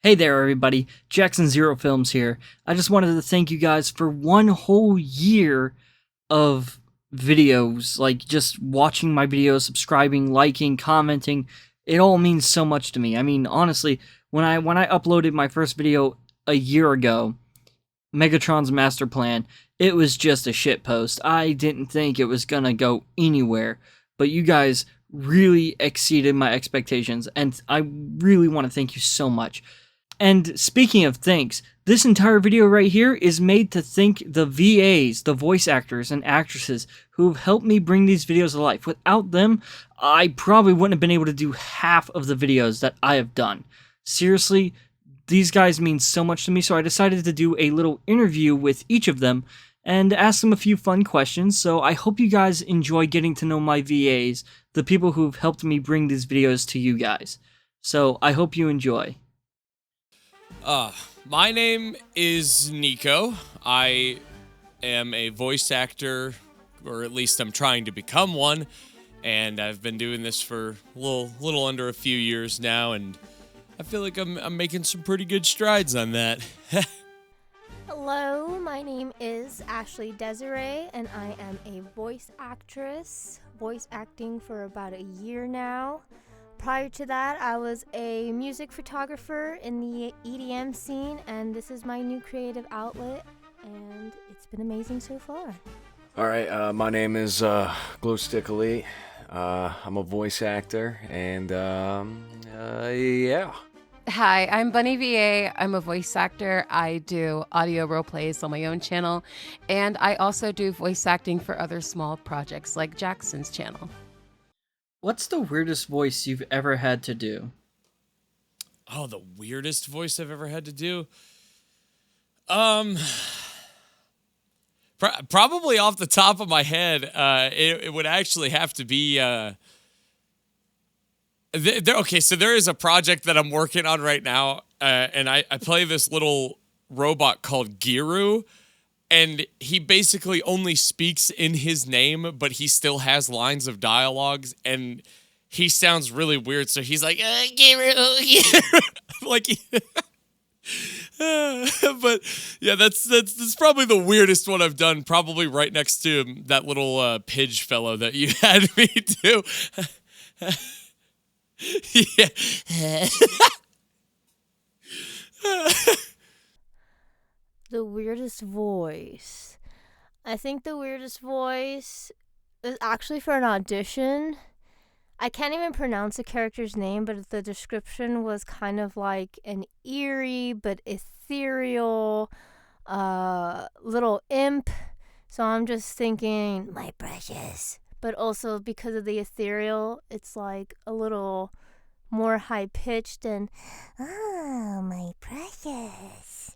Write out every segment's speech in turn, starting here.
Hey there, everybody. Jackson Zero Films here. I just wanted to thank you guys for one whole year of videos, like just watching my videos, subscribing, liking, commenting. It all means so much to me. I mean, honestly, when I uploaded my first video a year ago, Megatron's Master Plan, it was just a shit post. I didn't think it was gonna go anywhere, but you guys really exceeded my expectations, and I really want to thank you so much. And speaking of thanks, this entire video right here is made to thank the VAs, the voice actors and actresses who have helped me bring these videos to life. Without them, I probably wouldn't have been able to do half of the videos that I have done. Seriously, these guys mean so much to me, so I decided to do a little interview with each of them and ask them a few fun questions. So I hope you guys enjoy getting to know my VAs, the people who've helped me bring these videos to you guys. So I hope you enjoy. My name is Nico. I am a voice actor, or at least I'm trying to become one, and I've been doing this for a little under a few years now, and I feel like I'm making some pretty good strides on that. Hello, my name is Ashley Desiree, and I am a voice actress, voice acting for about a year now. Prior to that, I was a music photographer in the EDM scene, and this is my new creative outlet, and it's been amazing so far. Alright, my name is Glowstick Elite. I'm a voice actor, and yeah. Hi, I'm Bunny VA. I'm a voice actor. I do audio role plays on my own channel, and I also do voice acting for other small projects like Jackson's channel. What's the weirdest voice you've ever had to do? Oh, the weirdest voice I've ever had to do? Probably off the top of my head, it would actually have to be, okay, so there is a project that I'm working on right now, and I play this little robot called Giru, and he basically only speaks in his name, but he still has lines of dialogues, and he sounds really weird. So he's like, Giru. Like, but yeah, that's probably the weirdest one I've done. Probably right next to that little Pidge fellow that you had me do. Yeah. The weirdest voice. I think the weirdest voice is actually for an audition. I can't even pronounce the character's name, but the description was kind of like an eerie but ethereal little imp. So I'm just thinking, my precious. But also because of the ethereal, it's like a little more high-pitched and, oh, my precious.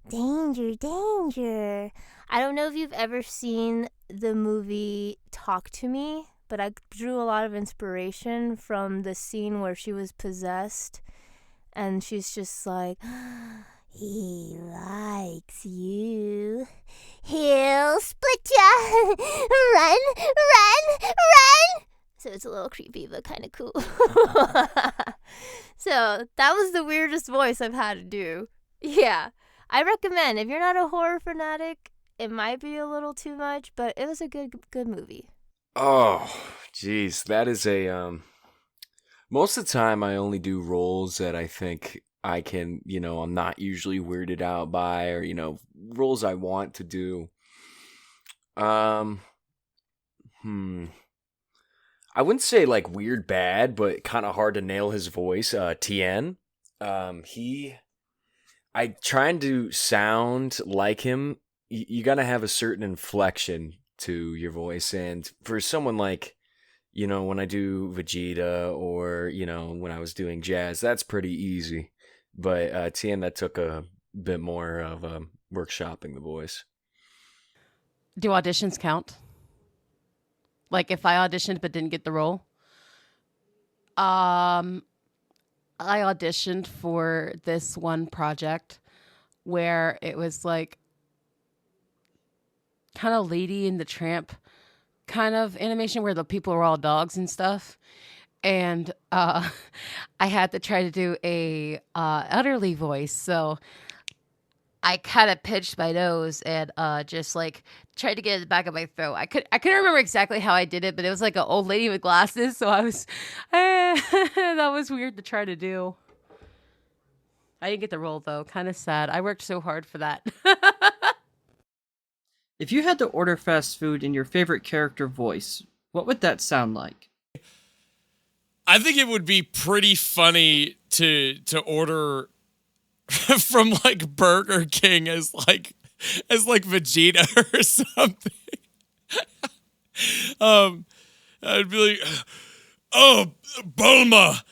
Danger, danger. I don't know if you've ever seen the movie Talk to Me, but I drew a lot of inspiration from the scene where she was possessed, and she's just like, he likes you. He'll split ya. Run, run, run. So it's a little creepy, but kind of cool. So that was the weirdest voice I've had to do. Yeah. I recommend, if you're not a horror fanatic, it might be a little too much, but it was a good movie. Oh, jeez, that is a, most of the time I only do roles that I think I can, I'm not usually weirded out by, or, roles I want to do. I wouldn't say like weird bad, but kind of hard to nail his voice. Tien, I trying to sound like him. You gotta have a certain inflection to your voice, and for someone like, when I do Vegeta or when I was doing Jazz, that's pretty easy. But Tien, that took a bit more of workshopping the voice. Do auditions count? Like if I auditioned but didn't get the role? I auditioned for this one project where it was like kind of Lady and the Tramp kind of animation where the people were all dogs and stuff. and I had to try to do a elderly voice. So I kind of pinched my nose and just like tried to get it in the back of my throat. I couldn't remember exactly how I did it, but it was like an old lady with glasses. So I was that was weird to try to do. I didn't get the role though. Kind of sad. I worked so hard for that. If you had to order fast food in your favorite character voice, what would that sound like? I think it would be pretty funny to order from like Burger King as like Vegeta or something. I'd be like, "Oh, Bulma,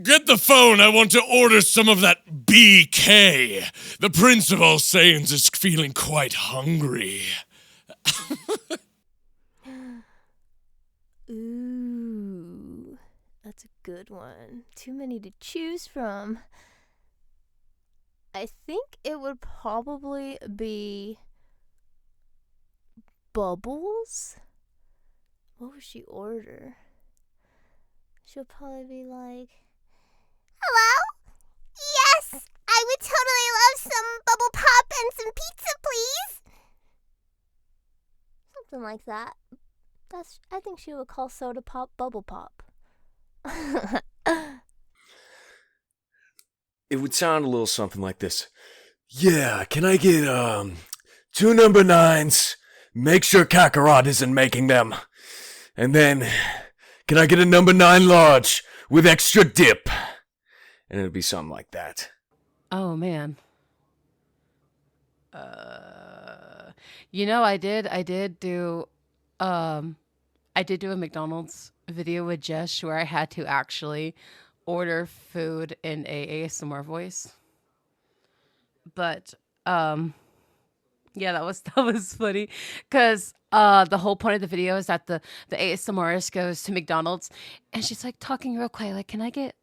get the phone. I want to order some of that BK. The Prince of All Saiyans is feeling quite hungry." Ooh, that's a good one. Too many to choose from. I think it would probably be Bubbles. What would she order? She'll probably be like, "Hello? Yes, I would totally love some bubble pop and some pizza, please." Something like that. I think she would call soda pop bubble pop. It would sound a little something like this. Yeah, can I get 2 number 9s? Make sure Kakarot isn't making them. And then, can I get a number 9 large with extra dip? And it'd be something like that. Oh man. I did do a McDonald's video with Jess where I had to actually order food in a ASMR voice. But yeah, that was funny because the whole point of the video is that the ASMRist goes to McDonald's and she's like talking real quiet, like, can I get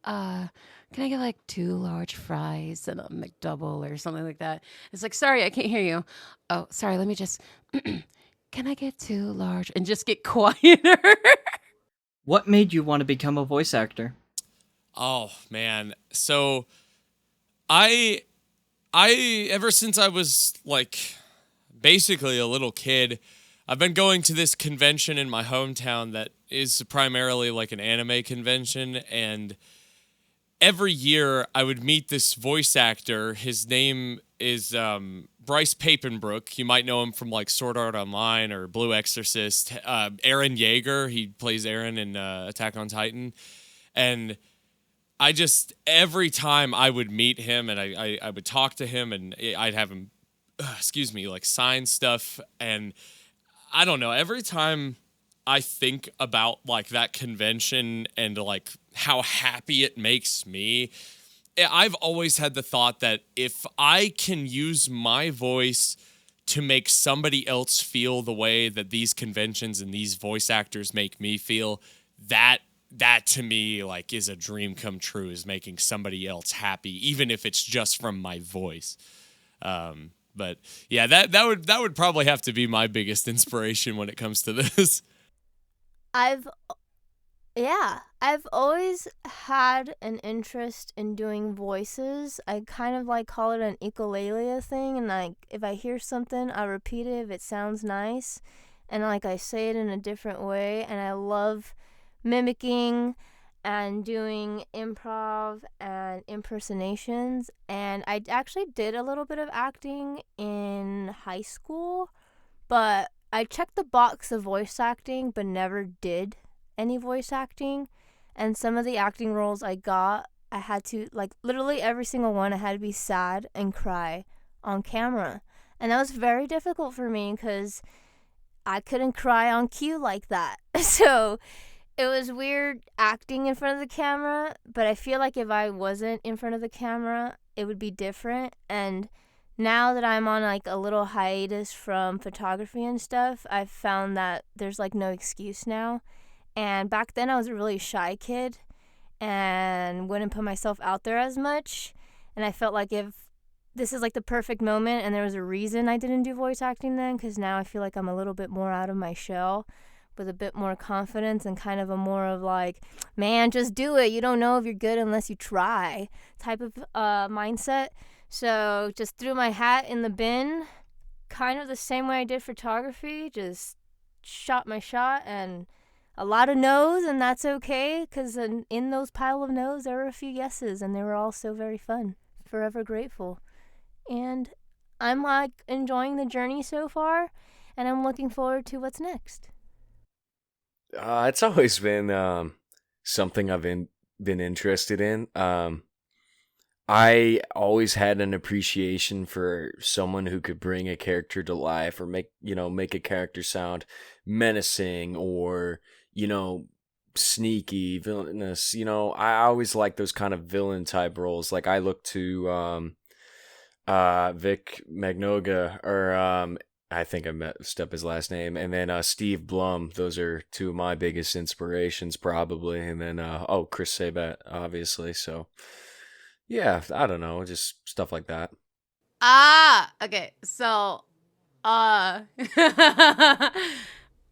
like 2 large fries and a McDouble or something like that? It's like, sorry, I can't hear you. Oh, sorry, let me just can I get 2 large and just get quieter? What made you want to become a voice actor? Oh man. So I ever since I was like basically a little kid, I've been going to this convention in my hometown that is primarily like an anime convention, and every year I would meet this voice actor. His name is Bryce Papenbrook. You might know him from like Sword Art Online or Blue Exorcist. Eren Yeager, he plays Eren in Attack on Titan. And I just, every time I would meet him and I would talk to him and I'd have him, like sign stuff. And I don't know, every time I think about like that convention and like how happy it makes me, I've always had the thought that if I can use my voice to make somebody else feel the way that these conventions and these voice actors make me feel, that to me like is a dream come true, is making somebody else happy, even if it's just from my voice. But yeah, that would probably have to be my biggest inspiration when it comes to this. I've always had an interest in doing voices. I kind of like call it an ukulele thing, and like if I hear something, I repeat it if it sounds nice, and like I say it in a different way, and I love mimicking and doing improv and impersonations. And I actually did a little bit of acting in high school, but I checked the box of voice acting but never did any voice acting. And some of the acting roles I got, I had to, like, literally every single one, I had to be sad and cry on camera. And that was very difficult for me because I couldn't cry on cue like that. So it was weird acting in front of the camera, but I feel like if I wasn't in front of the camera, it would be different. And now that I'm on like a little hiatus from photography and stuff, I've found that there's like no excuse now. And back then I was a really shy kid and wouldn't put myself out there as much. And I felt like if this is like the perfect moment, and there was a reason I didn't do voice acting then, because now I feel like I'm a little bit more out of my shell. with a bit more confidence and kind of a more of like, man, just do it. You don't know if you're good unless you try type of mindset. So just threw my hat in the bin, kind of the same way I did photography, just shot my shot, and a lot of no's, and that's okay, because in those pile of no's, there were a few yeses, and they were all so very fun. Forever grateful. And I'm like enjoying the journey so far, and I'm looking forward to what's next. It's always been something I've been interested in. I always had an appreciation for someone who could bring a character to life, or make a character sound menacing, or sneaky, villainous. I always like those kind of villain type roles. Like I look to Vic Magnoga, or I think I messed up his last name, and then Steve Blum. Those are two of my biggest inspirations, probably. And then Chris Sabat, obviously. So yeah, I don't know, just stuff like that. Okay. So,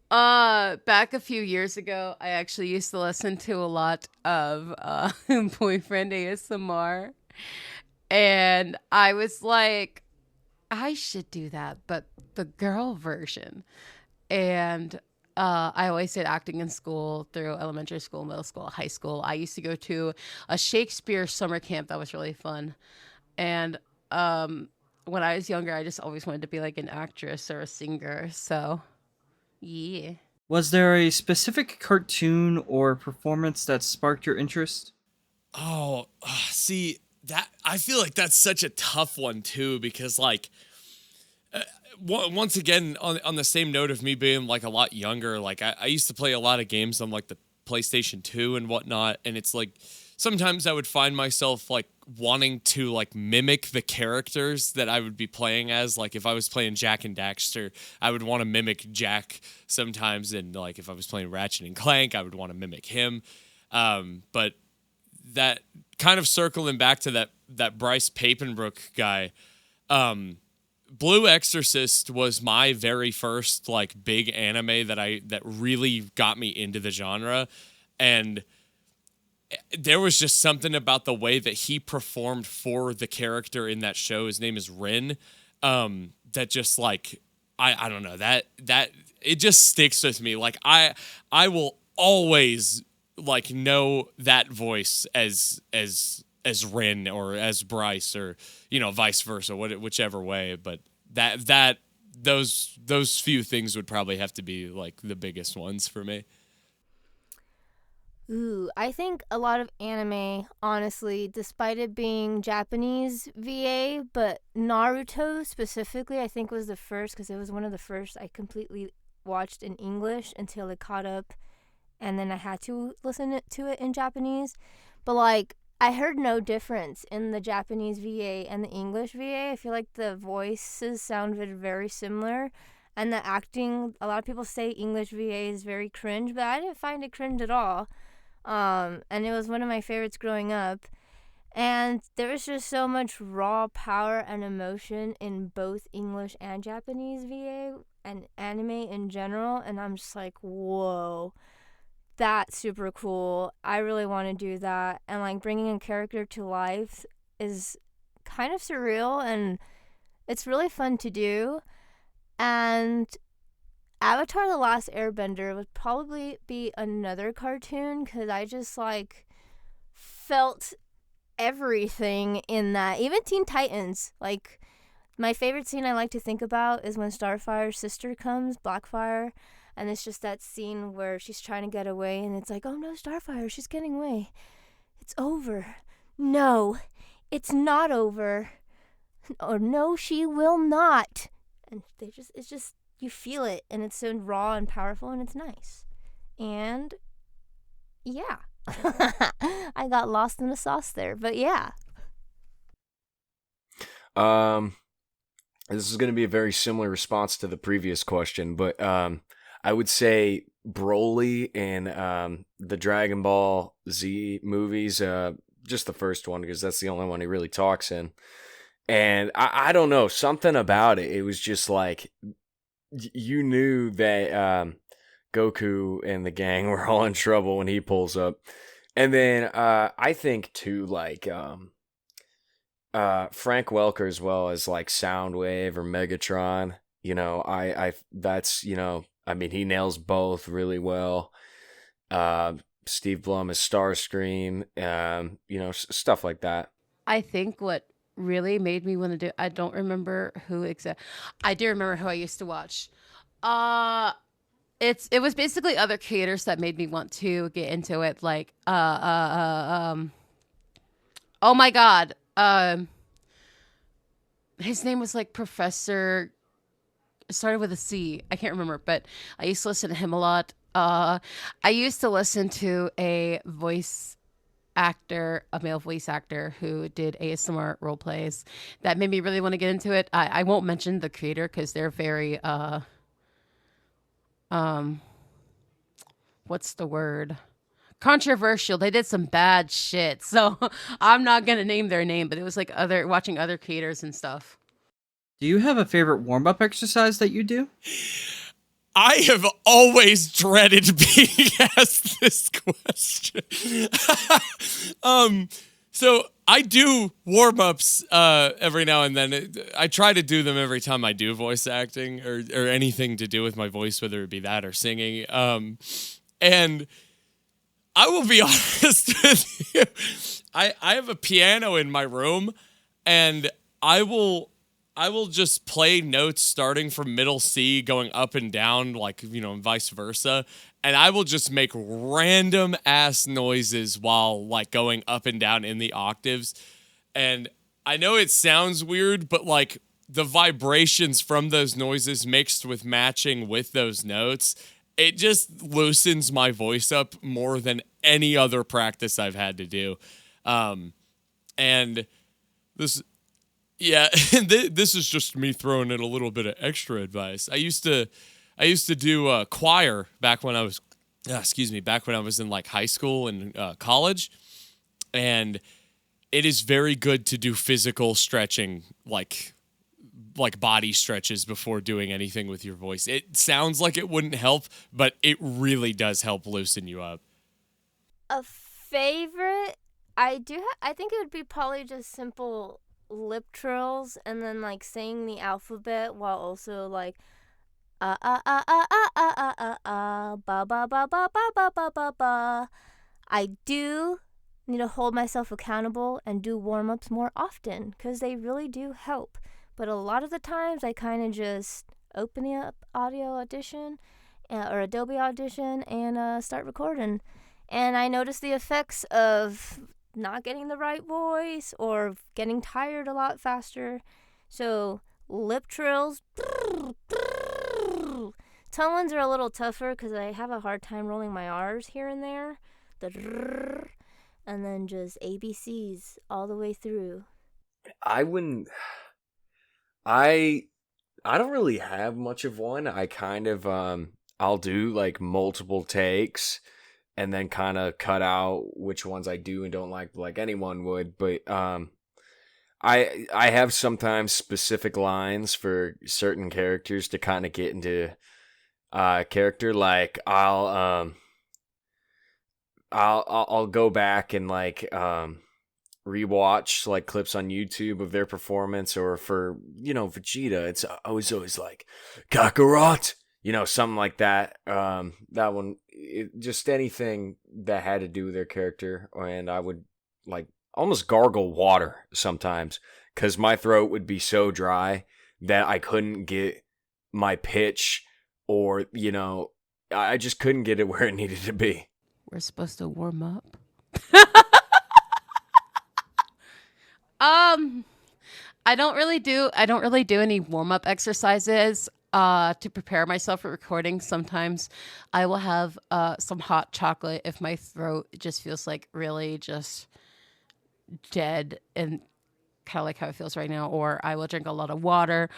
back a few years ago, I actually used to listen to a lot of Boyfriend ASMR, and I was like, I should do that, but the girl version. And I always did acting in school through elementary school, middle school, high school. I used to go to a Shakespeare summer camp that was really fun. And when I was younger, I just always wanted to be like an actress or a singer. So, yeah. Was there a specific cartoon or performance that sparked your interest? Oh, see, that I feel like that's such a tough one too, because like once again, on the same note of me being like a lot younger, like I used to play a lot of games on like the PlayStation 2 and whatnot, and it's like sometimes I would find myself like wanting to like mimic the characters that I would be playing as. Like if I was playing Jak and Daxter, I would want to mimic Jak sometimes, and like if I was playing Ratchet and Clank, I would want to mimic him. But that kind of circling back to that Bryce Papenbrook guy, Blue Exorcist was my very first like big anime that really got me into the genre, and there was just something about the way that he performed for the character in that show. His name is Rin. That just like I don't know, that it just sticks with me. Like I will always like know that voice as Rin or as Bryce, or vice versa, whichever way. But those few things would probably have to be like the biggest ones for me. Ooh, I think a lot of anime, honestly, despite it being Japanese VA, but Naruto specifically, I think was the first, because it was one of the first I completely watched in English until it caught up, and then I had to listen to it in Japanese. But like, I heard no difference in the Japanese VA and the English VA. I feel like the voices sounded very similar. And the acting, a lot of people say English VA is very cringe, but I didn't find it cringe at all. And it was one of my favorites growing up. And there was just so much raw power and emotion in both English and Japanese VA and anime in general. And I'm just like, whoa, that's super cool. I really want to do that. And like bringing a character to life is kind of surreal, and it's really fun to do. And Avatar The Last Airbender would probably be another cartoon, because I just like felt everything in that. Even Teen Titans, like my favorite scene I like to think about is when Starfire's sister comes, Blackfire, and it's just that scene where she's trying to get away, and it's like, oh no, Starfire, she's getting away. It's over. No, it's not over. Or no, she will not. And it's just, you feel it, and it's so raw and powerful, and it's nice. And yeah, I got lost in the sauce there, but yeah. This is going to be a very similar response to the previous question, but I would say Broly in the Dragon Ball Z movies, just the first one, because that's the only one he really talks in. And I don't know, something about it. It was just like, you knew that Goku and the gang were all in trouble when he pulls up. And then I think too, like Frank Welker as well as like Soundwave or Megatron. I that's I mean he nails both really well. Steve Blum is Starscream. Stuff like that. I think what really made me want to do, I don't remember who exact. I do remember who I used to watch. It was basically other creators that made me want to get into it. Like oh my god, his name was like Professor. It started with a C. I can't remember, but I used to listen to him a lot. I used to listen to a male voice actor who did ASMR role plays. That made me really want to get into it. I won't mention the creator because they're very what's the word? Controversial. They did some bad shit. So I'm not gonna name their name, but it was like watching other creators and stuff. Do you have a favorite warm-up exercise that you do? I have always dreaded being asked this question. So I do warm-ups every now and then. I try to do them every time I do voice acting or anything to do with my voice, whether it be that or singing. And I will be honest with you. I have a piano in my room, and I will just play notes starting from middle C going up and down, like, and vice versa. And I will just make random ass noises while like going up and down in the octaves. And I know it sounds weird, but like the vibrations from those noises mixed with matching with those notes, it just loosens my voice up more than any other practice I've had to do. And this... Yeah, this is just me throwing in a little bit of extra advice. I used to do choir back when I was, back when I was in like high school and college, and it is very good to do physical stretching, like body stretches before doing anything with your voice. It sounds like it wouldn't help, but it really does help loosen you up. A favorite, I think it would be probably just simple lip trills and then like saying the alphabet while also like ba ba ba ba ba ba ba ba ba. I do need to hold myself accountable and do warm-ups more often because they really do help. But a lot of the times I kind of just open the up Audio Audition or Adobe Audition and start recording. And I notice the effects of not getting the right voice or getting tired a lot faster. So lip trills. Tongue ones are a little tougher because I have a hard time rolling my R's here and there. And then just ABCs all the way through. I don't really have much of one. I kind of I'll do like multiple takes and then kind of cut out which ones I do and don't like anyone would. But I have sometimes specific lines for certain characters to kind of get into character. Like I'll go back and like rewatch like clips on YouTube of their performance, or for Vegeta, it's always like Kakarot. Something like that. That one, just anything that had to do with their character. And I would like almost gargle water sometimes because my throat would be so dry that I couldn't get my pitch, or, I just couldn't get it where it needed to be. We're supposed to warm up. I don't really do any warm-up exercises to prepare myself for recording. Sometimes I will have some hot chocolate if my throat just feels like really just dead, and kind of like how it feels right now, or I will drink a lot of water,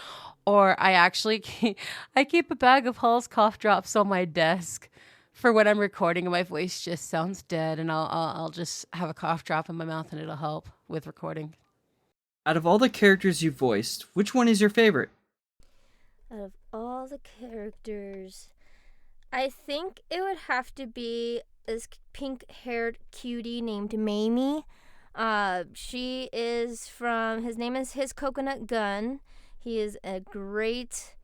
or I keep a bag of Hall's cough drops on my desk for when I'm recording and my voice just sounds dead, and I'll just have a cough drop in my mouth and it'll help with recording. Out of all the characters you voiced, which one is your favorite? Out of all the characters, I think it would have to be this pink-haired cutie named Mamie. She is from. His name is His Coconut Gun. He is a great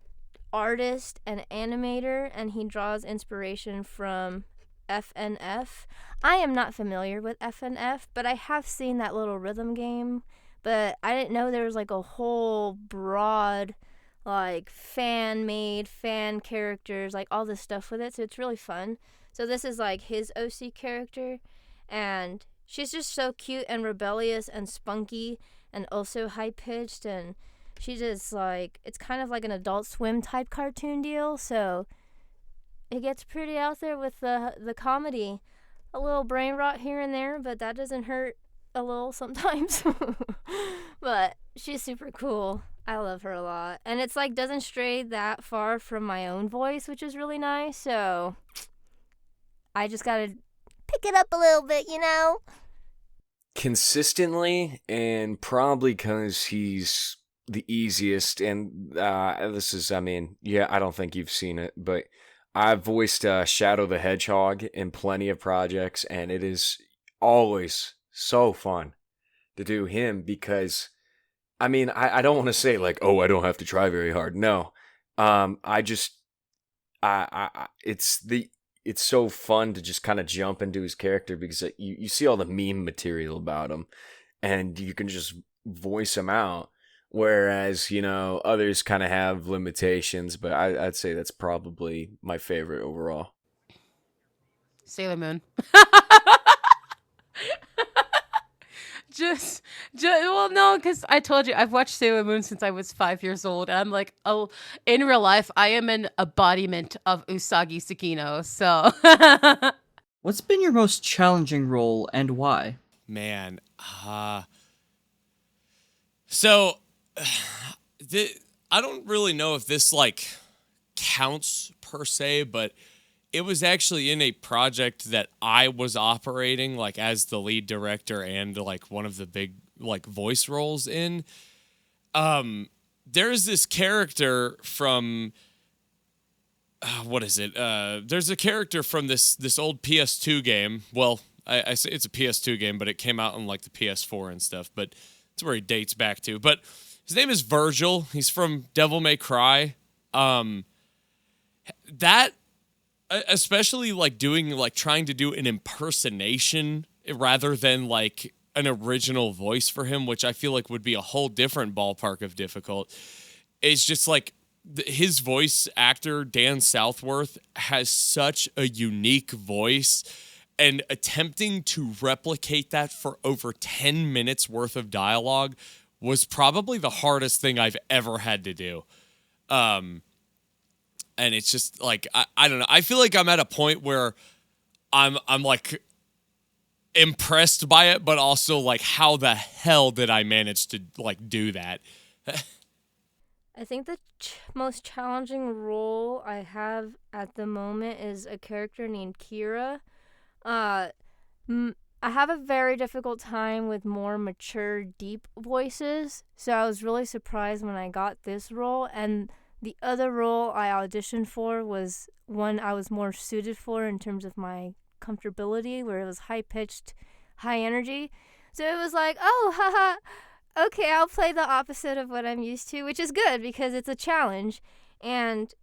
artist and animator, and he draws inspiration from FNF. I am not familiar with FNF, but I have seen that little rhythm game. But I didn't know there was like a whole broad, like fan made, fan characters, like all this stuff with it. So it's really fun. So this is like his OC character, and she's just so cute and rebellious and spunky and also high pitched, and she just like, it's kind of like an Adult Swim type cartoon deal. So it gets pretty out there with the comedy. A little brain rot here and there, but that doesn't hurt a little sometimes. But she's super cool. I love her a lot. And it's like doesn't stray that far from my own voice, which is really nice. So I just got to pick it up a little bit, you know? Consistently, and probably because he's the easiest, and this is, I mean, yeah, I don't think you've seen it, but I've voiced Shadow the Hedgehog in plenty of projects, and it is always so fun to do him because, I mean, I don't want to say like, oh, I don't have to try very hard. No, I just, it's so fun to just kind of jump into his character because you see all the meme material about him, and you can just voice him out. Whereas, others kind of have limitations, but I'd say that's probably my favorite overall. Sailor Moon. Well, no, because I told you I've watched Sailor Moon since I was 5 years old, and I'm like, oh, in real life, I am an embodiment of Usagi Tsukino. So, What's been your most challenging role and why? Man, so I don't really know if this like counts per se, but it was actually in a project that I was operating like as the lead director and like one of the big like voice roles in. There's this character from what is it? There's a character from this old PS2 game. Well, I say it's a PS2 game, but it came out on like the PS4 and stuff. But that's where he dates back to. But his name is Virgil. He's from Devil May Cry. That, especially like doing like trying to do an impersonation rather than like an original voice for him, which I feel like would be a whole different ballpark of difficult. It's just like his voice actor, Dan Southworth, has such a unique voice, and attempting to replicate that for over 10 minutes worth of dialogue was probably the hardest thing I've ever had to do. And it's just like, I don't know. I feel like I'm at a point where I'm like impressed by it, but also like, how the hell did I manage to like do that? I think the most challenging role I have at the moment is a character named Kira. I have a very difficult time with more mature, deep voices, so I was really surprised when I got this role, and the other role I auditioned for was one I was more suited for in terms of my comfortability, where it was high-pitched, high energy. So it was like, oh, haha, okay, I'll play the opposite of what I'm used to, which is good because it's a challenge, and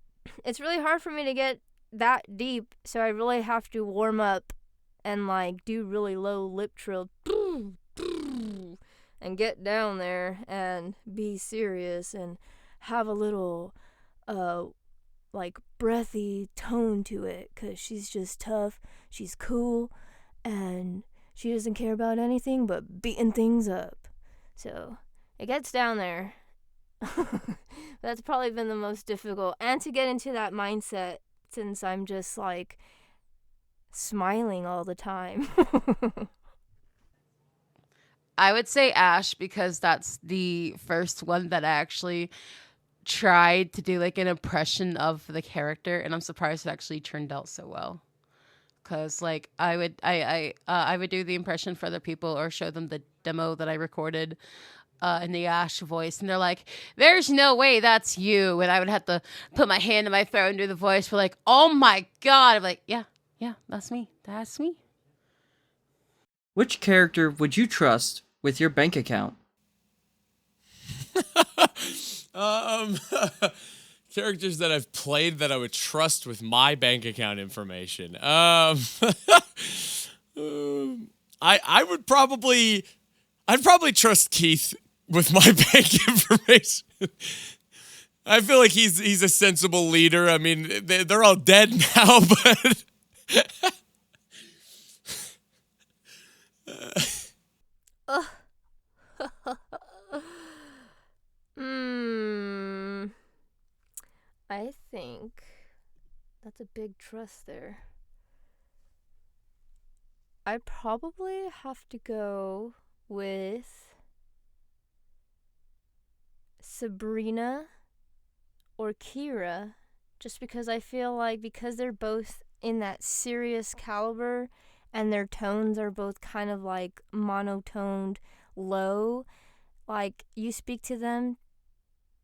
it's really hard for me to get that deep, so I really have to warm up and like do really low lip trill and get down there and be serious and have a little like breathy tone to it, because she's just tough, she's cool, and she doesn't care about anything but beating things up. So it gets down there. That's probably been the most difficult, and to get into that mindset since I'm just like smiling all the time. I would say Ash because that's the first one that I actually tried to do like an impression of the character, and I'm surprised it actually turned out so well. Cause like I would do the impression for other people or show them the demo that I recorded, in the Ash voice, and they're like, "There's no way that's you," and I would have to put my hand in my throat and do the voice for like, "Oh my god!" I'm like, "Yeah, that's me. That's me." Which character would you trust with your bank account? Characters that I've played that I would trust with my bank account information. I'd probably trust Keith with my bank information. I feel like he's a sensible leader. I mean, they're all dead now, but I think that's a big trust there. I'd probably have to go with Sabrina or Kira, just because I feel like because they're both in that serious caliber and their tones are both kind of like monotoned low, like you speak to them,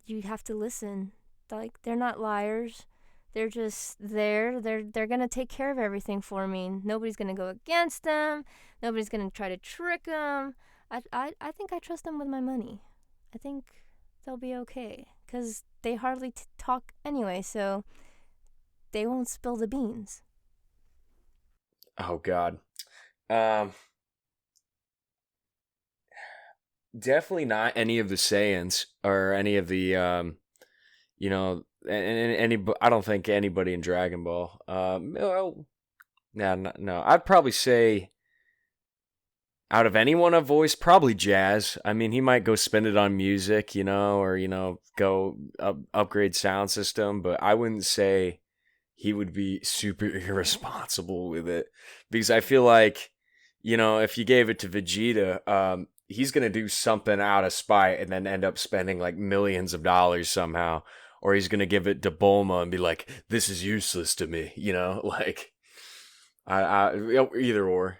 you have to listen. Like they're not liars. They're just there. They're gonna take care of everything for me. Nobody's gonna go against them. Nobody's gonna try to trick them. I think I trust them with my money. I think they'll be okay because they hardly talk anyway, so they won't spill the beans. Oh God. Definitely not any of the Saiyans or any of the and any. I don't think anybody in Dragon Ball. No. I'd probably say out of anyone I've voiced, probably Jazz. I mean, he might go spend it on music, or go upgrade sound system, but I wouldn't say he would be super irresponsible with it, because I feel like, if you gave it to Vegeta, he's gonna do something out of spite and then end up spending like millions of dollars somehow. Or he's gonna give it to Bulma and be like, "This is useless to me," like, I either or.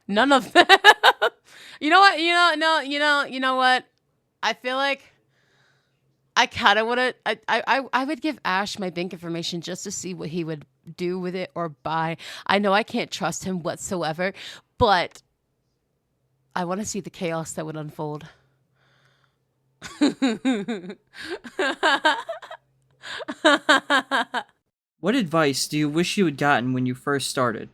None of them. You know what? You know what? I feel like I kind of would. I would give Ash my bank information just to see what he would do with it or buy. I know I can't trust him whatsoever, but I want to see the chaos that would unfold. What advice do you wish you had gotten when you first started?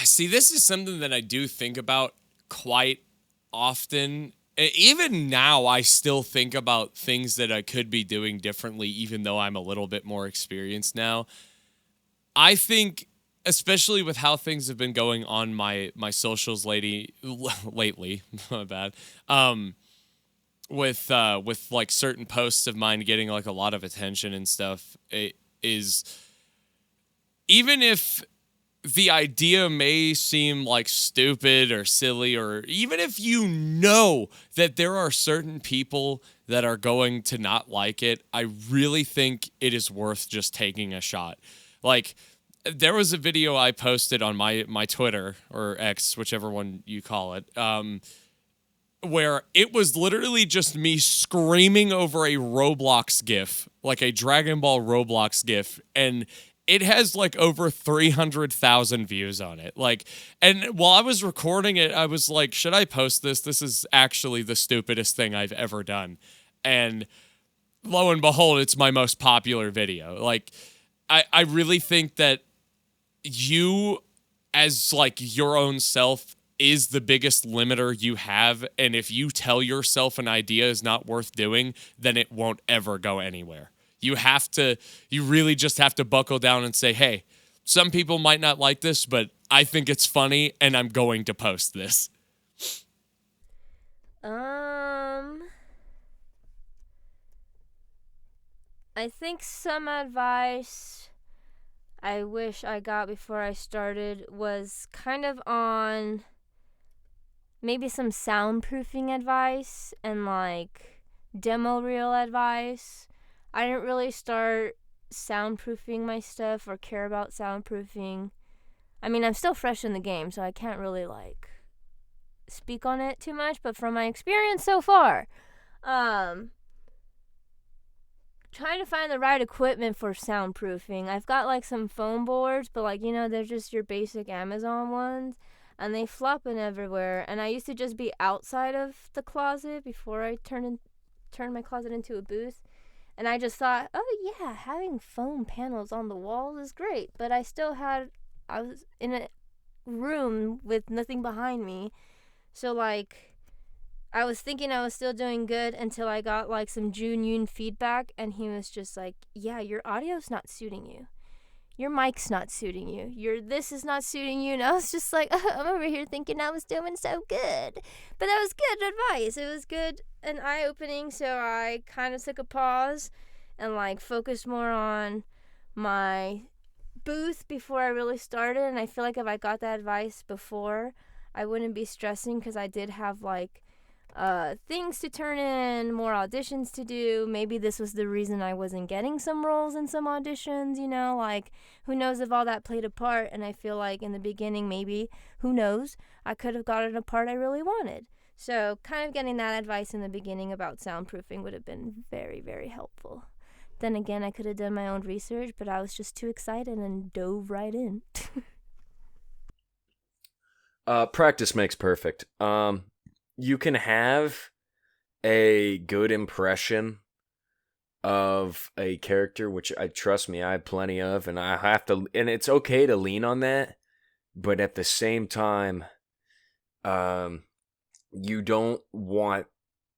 See, this is something that I do think about quite often. Even now, I still think about things that I could be doing differently, even though I'm a little bit more experienced now. I think, especially with how things have been going on my socials lately, my bad, with like certain posts of mine getting like a lot of attention and stuff, it is, even if the idea may seem like stupid or silly, or even if that there are certain people that are going to not like it, I really think it is worth just taking a shot. Like, there was a video I posted on my Twitter, or X, whichever one you call it, where it was literally just me screaming over a Roblox GIF, like a Dragon Ball Roblox GIF, and it has like over 300,000 views on it. Like, and while I was recording it, I was like, should I post this? This is actually the stupidest thing I've ever done. And lo and behold, it's my most popular video. Like, I really think that you, as like your own self, is the biggest limiter you have. And if you tell yourself an idea is not worth doing, then it won't ever go anywhere. You really just have to buckle down and say, hey, some people might not like this, but I think it's funny and I'm going to post this. I think some advice I wish I got before I started was kind of on maybe some soundproofing advice and like demo reel advice. I didn't really start soundproofing my stuff or care about soundproofing I mean, I'm still fresh in the game, so I can't really like speak on it too much, but from my experience so far, trying to find the right equipment for soundproofing. I've got like some foam boards, but like, they're just your basic Amazon ones, and they flopping everywhere. And I used to just be outside of the closet before I turned my closet into a booth. And I just thought, oh yeah, having foam panels on the walls is great. But I was in a room with nothing behind me. So like, I was thinking I was still doing good until I got like some Jun Yoon feedback, and he was just like, yeah, your audio's not suiting you. Your mic's not suiting you. This is not suiting you. And I was just like, I'm over here thinking I was doing so good. But that was good advice. It was good and eye-opening, so I kind of took a pause and like focused more on my booth before I really started. And I feel like if I got that advice before, I wouldn't be stressing, because I did have like things to turn in, more auditions to do. Maybe this was the reason I wasn't getting some roles in some auditions, like who knows if all that played a part. And I feel like in the beginning, maybe, who knows, I could have gotten a part I really wanted. So kind of getting that advice in the beginning about soundproofing would have been very, very helpful. Then again, I could have done my own research, but I was just too excited and dove right in. Practice makes perfect. You can have a good impression of a character, which trust me, I have plenty of, and it's okay to lean on that, but at the same time, you don't want,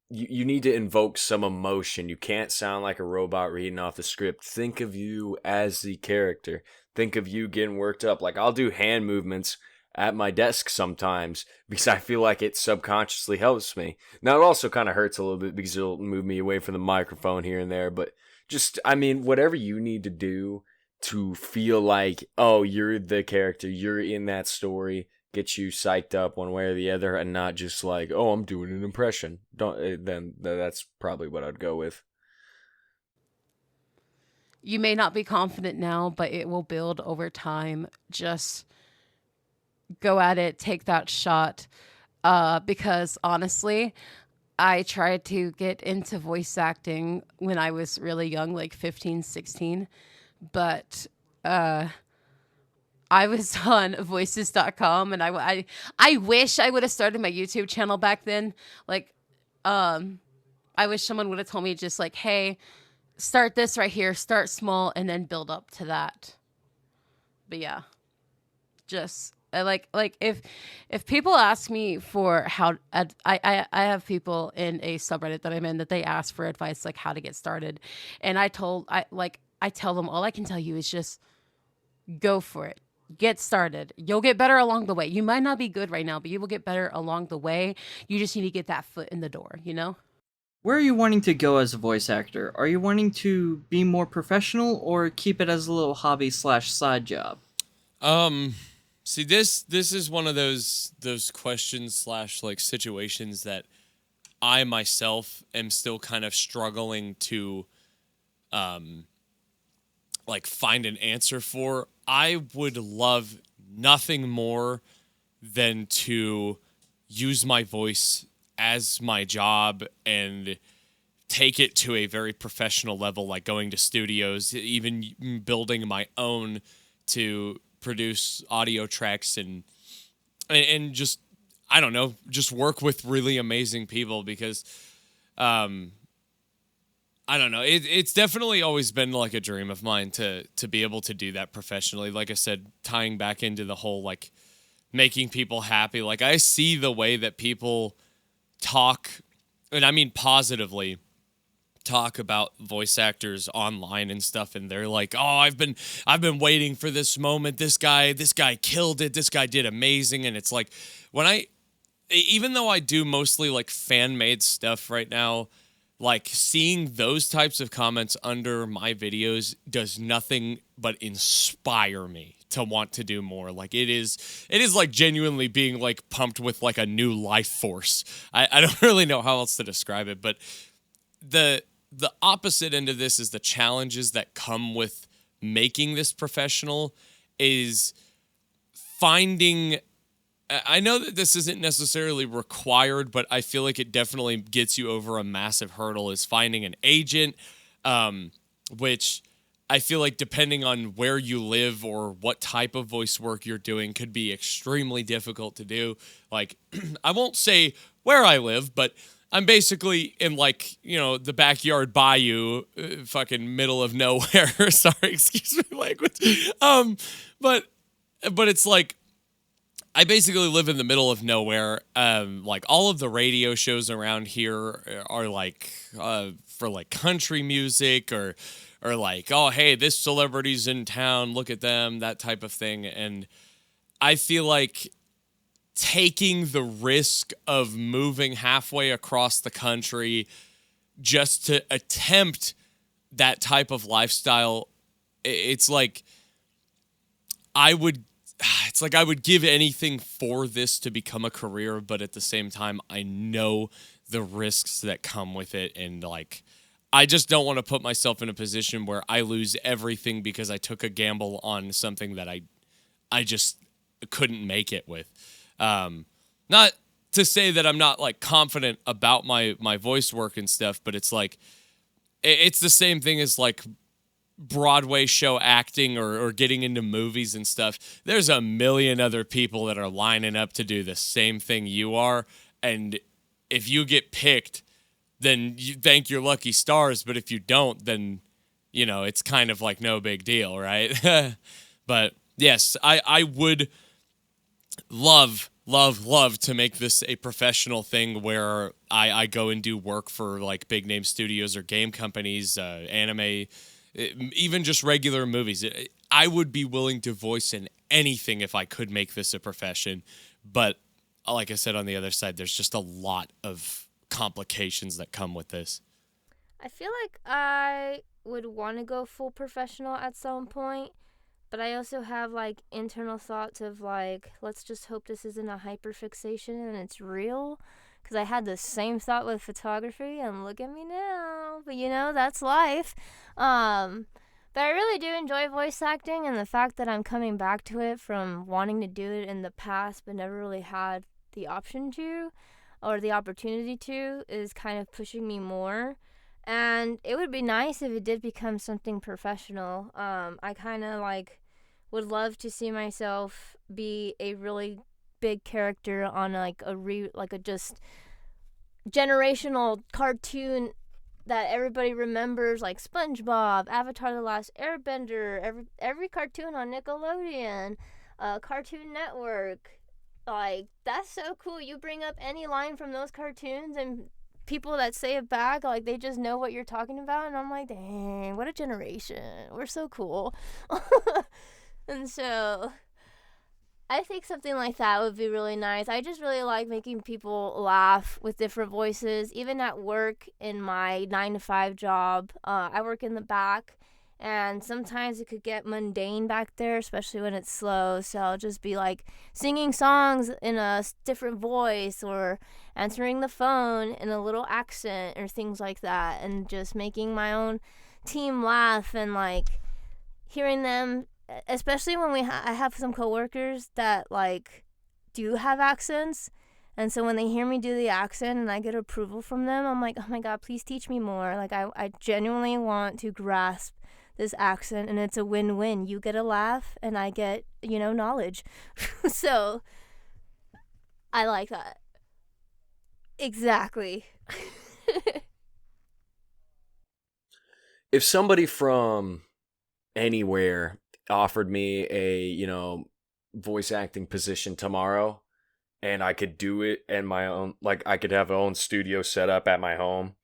you need to invoke some emotion. You can't sound like a robot reading off the script. Think of you as the character. Think of you getting worked up. Like, I'll do hand movements at my desk sometimes because I feel like it subconsciously helps me. Now, it also kind of hurts a little bit because it'll move me away from the microphone here and there, but just, whatever you need to do to feel like, oh, you're the character, you're in that story, get you psyched up one way or the other, and not just like, oh, I'm doing an impression. Then that's probably what I'd go with. You may not be confident now, but it will build over time. Just go at it, take that shot. Because honestly, I tried to get into voice acting when I was really young, like 15, 16. But I was on voices.com, and I wish I would have started my YouTube channel back then. Like, I wish someone would have told me just like, hey, start this right here, start small, and then build up to that. But yeah, just like if people ask me for how, I have people in a subreddit that I'm in that they ask for advice, like how to get started. And I tell them, all I can tell you is just go for it. Get started. You'll get better along the way. You might not be good right now, but you will get better along the way. You just need to get that foot in the door, Where are you wanting to go as a voice actor? Are you wanting to be more professional or keep it as a little hobby/side job? See, this is one of those questions / like situations that I myself am still kind of struggling to like find an answer for. I would love nothing more than to use my voice as my job and take it to a very professional level, like going to studios, even building my own to produce audio tracks and just, I don't know, just work with really amazing people because I don't know. It's definitely always been like a dream of mine to be able to do that professionally. Like I said, tying back into the whole like making people happy. Like I see the way that people talk, and I mean positively, talk about voice actors online and stuff, and they're like, "Oh, I've been waiting for this moment. This guy killed it. This guy did amazing." And it's like even though I do mostly like fan-made stuff right now, like seeing those types of comments under my videos does nothing but inspire me to want to do more. Like it is like genuinely being like pumped with like a new life force. I don't really know how else to describe it, but the opposite end of this is the challenges that come with making this professional is finding, I know that this isn't necessarily required, but I feel like it definitely gets you over a massive hurdle, is finding an agent, which I feel like depending on where you live or what type of voice work you're doing could be extremely difficult to do. Like, I won't say where I live, but I'm basically in, like, you know, the backyard bayou, fucking middle of nowhere. Sorry, excuse me, language. But it's like, I basically live in the middle of nowhere. Like, all of the radio shows around here are like for like country music or like, oh, hey, this celebrity's in town, look at them, that type of thing. And I feel like taking the risk of moving halfway across the country just to attempt that type of lifestyle, it's like I would give anything for this to become a career, but at the same time, I know the risks that come with it. And like, I just don't want to put myself in a position where I lose everything because I took a gamble on something that I just couldn't make it with. Not to say that I'm not like confident about my voice work and stuff, but it's like, it's the same thing as like Broadway show acting or getting into movies and stuff. There's a million other people that are lining up to do the same thing you are. And if you get picked, then you thank your lucky stars. But if you don't, then, you know, it's kind of like no big deal, right? But yes, I would love to make this a professional thing where I go and do work for like big name studios or game companies, anime, even just regular movies. I would be willing to voice in anything if I could make this a profession. But like I said, on the other side, there's just a lot of complications that come with this. I feel like I would want to go full professional at some point, but I also have like internal thoughts of like, let's just hope this isn't a hyperfixation and it's real. Because I had the same thought with photography, and look at me now. But you know, that's life. But I really do enjoy voice acting, and the fact that I'm coming back to it from wanting to do it in the past but never really had the option to or the opportunity to is kind of pushing me more. And it would be nice if it did become something professional. I kind of like would love to see myself be a really big character on like a just generational cartoon that everybody remembers, like SpongeBob, Avatar: The Last Airbender, every cartoon on Nickelodeon, Cartoon Network. Like, that's so cool. You bring up any line from those cartoons and people that say it back, like, they just know what you're talking about. And I'm like, dang, what a generation. We're so cool. And so I think something like that would be really nice. I just really like making people laugh with different voices. Even at work in my 9-to-5 job, I work in the back, and sometimes it could get mundane back there, especially when it's slow. So I'll just be like singing songs in a different voice or answering the phone in a little accent or things like that, and just making my own team laugh and like hearing them. Especially when I have some coworkers that like do have accents, and so when they hear me do the accent and I get approval from them, I'm like, oh my god, please teach me more. Like I genuinely want to grasp this accent, and it's a win-win. You get a laugh and I get, you know, knowledge. So I like that. Exactly. If somebody from anywhere offered me a, you know, voice acting position tomorrow and I could do it in my own, like I could have my own studio set up at my home,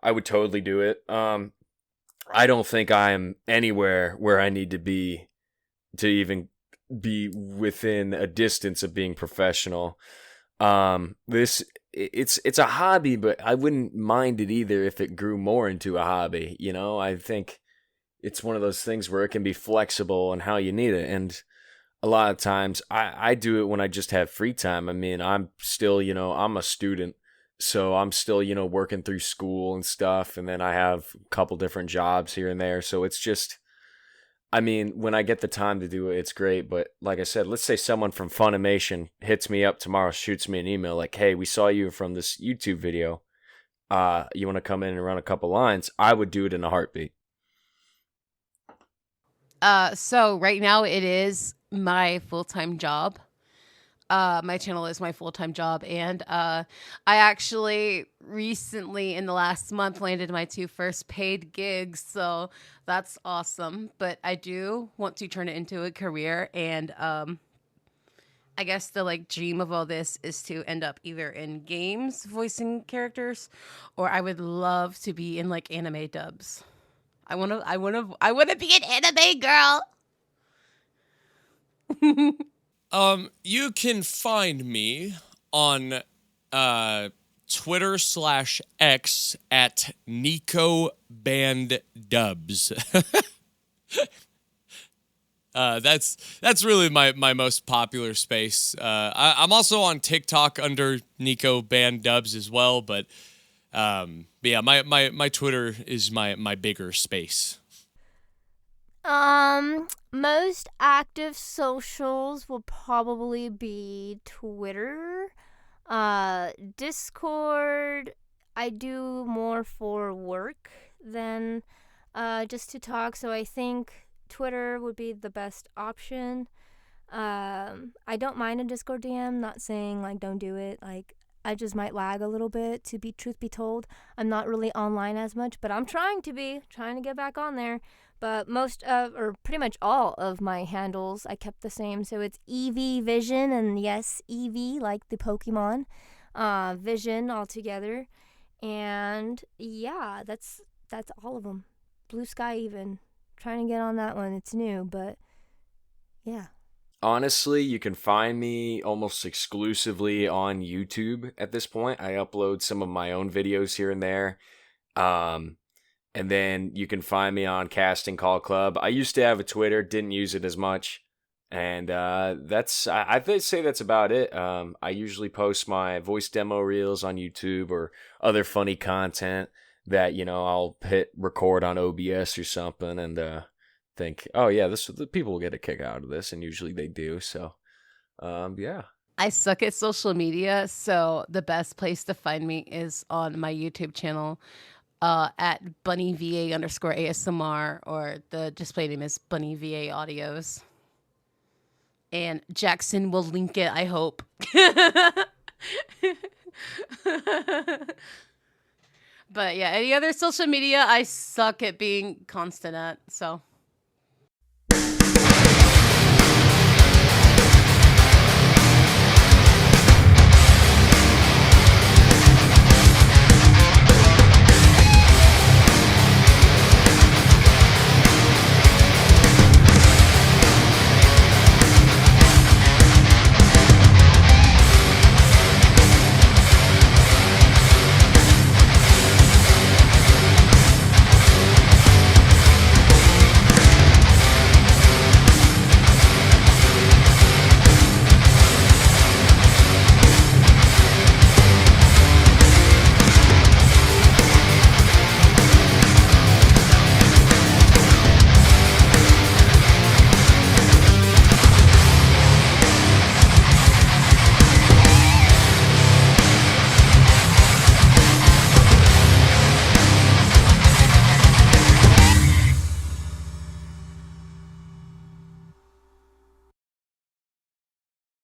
I would totally do it. I don't think I'm anywhere where I need to be to even be within a distance of being professional. It's a hobby, but I wouldn't mind it either if it grew more into a hobby. You know, I think it's one of those things where it can be flexible and how you need it. And a lot of times I do it when I just have free time. I mean, I'm still, you know, I'm a student, so I'm still, you know, working through school and stuff. And then I have a couple different jobs here and there. So it's just, I mean, when I get the time to do it, it's great. But like I said, let's say someone from Funimation hits me up tomorrow, shoots me an email like, "Hey, we saw you from this YouTube video. You want to come in and run a couple lines?" I would do it in a heartbeat. So right now it is my full-time job. My channel is my full-time job, and I actually recently in the last month landed my 2 first paid gigs, so that's awesome. But I do want to turn it into a career, and I guess the like dream of all this is to end up either in games voicing characters, or I would love to be in like anime dubs. I wanna be an anime girl. You can find me on Twitter/X at Nico Band Dubs. That's really my most popular space. I'm also on TikTok under Nico Band Dubs as well, but yeah, my Twitter is my bigger space. Most active socials will probably be Twitter, Discord. I do more for work than just to talk, so I think Twitter would be the best option. I don't mind a Discord DM, not saying like don't do it. Like I just might lag a little bit, to be truth be told. I'm not really online as much, but I'm trying to get back on there. But most of, or pretty much all of my handles I kept the same. So it's EV Vision, and yes, EV like the Pokemon, Vision altogether. And yeah, that's all of them. Blue Sky even. Trying to get on that one. It's new, but yeah. Honestly, you can find me almost exclusively on YouTube at this point. I upload some of my own videos here and there. And then you can find me on Casting Call Club. I used to have a Twitter, didn't use it as much. And I'd say that's about it. I usually post my voice demo reels on YouTube or other funny content that, I'll hit record on OBS or something and think, oh yeah, the people will get a kick out of this, and usually they do. So, yeah. I suck at social media, so the best place to find me is on my YouTube channel at BunnyVA_ASMR, or the display name is BunnyVA Audios. And Jackson will link it, I hope. But yeah, any other social media, I suck at being constant at, so...